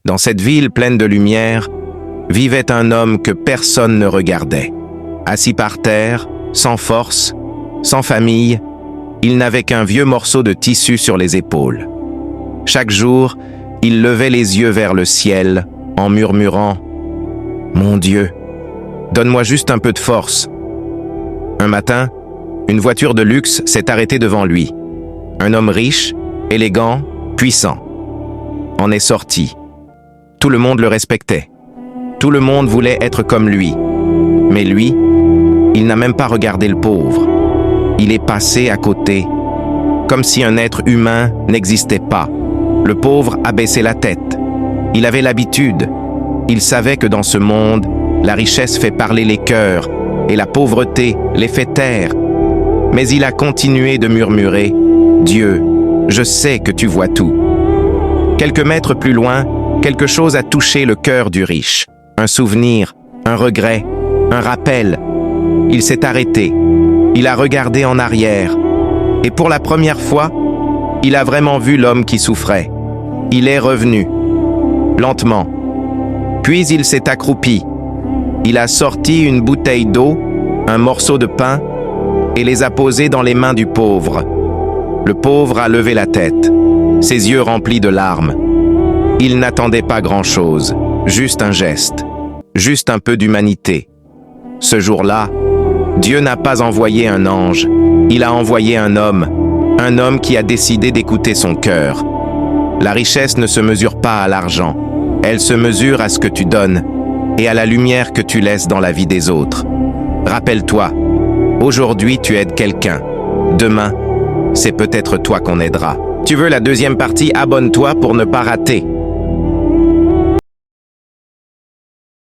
Dans cette ville pleine de lumière, vivait un homme que personne ne regardait. Assis par terre, sans force, sans famille, il n'avait qu'un vieux morceau de tissu sur les épaules. Chaque jour, il levait les yeux vers le ciel en murmurant « Mon Dieu, donne-moi juste un peu de force ». Un matin, une voiture de luxe s'est arrêtée devant lui. Un homme riche, élégant, puissant en est sorti. Tout le monde le respectait. Tout le monde voulait être comme lui. Mais lui, il n'a même pas regardé le pauvre. Il est passé à côté, comme si un être humain n'existait pas. Le pauvre a baissé la tête. Il avait l'habitude. Il savait que dans ce monde, la richesse fait parler les cœurs et la pauvreté les fait taire. Mais il a continué de murmurer « Dieu, je sais que tu vois tout ». Quelques mètres plus loin, quelque chose a touché le cœur du riche. Un souvenir, un regret, un rappel. Il s'est arrêté. Il a regardé en arrière. Et pour la première fois, il a vraiment vu l'homme qui souffrait. Il est revenu, lentement. Puis il s'est accroupi. Il a sorti une bouteille d'eau, un morceau de pain, et les a posés dans les mains du pauvre. Le pauvre a levé la tête, ses yeux remplis de larmes. Il n'attendait pas grand-chose, juste un geste, juste un peu d'humanité. Ce jour-là, Dieu n'a pas envoyé un ange, il a envoyé un homme qui a décidé d'écouter son cœur. La richesse ne se mesure pas à l'argent, elle se mesure à ce que tu donnes et à la lumière que tu laisses dans la vie des autres. Rappelle-toi, aujourd'hui tu aides quelqu'un, demain, c'est peut-être toi qu'on aidera. Tu veux la deuxième partie? Abonne-toi pour ne pas rater.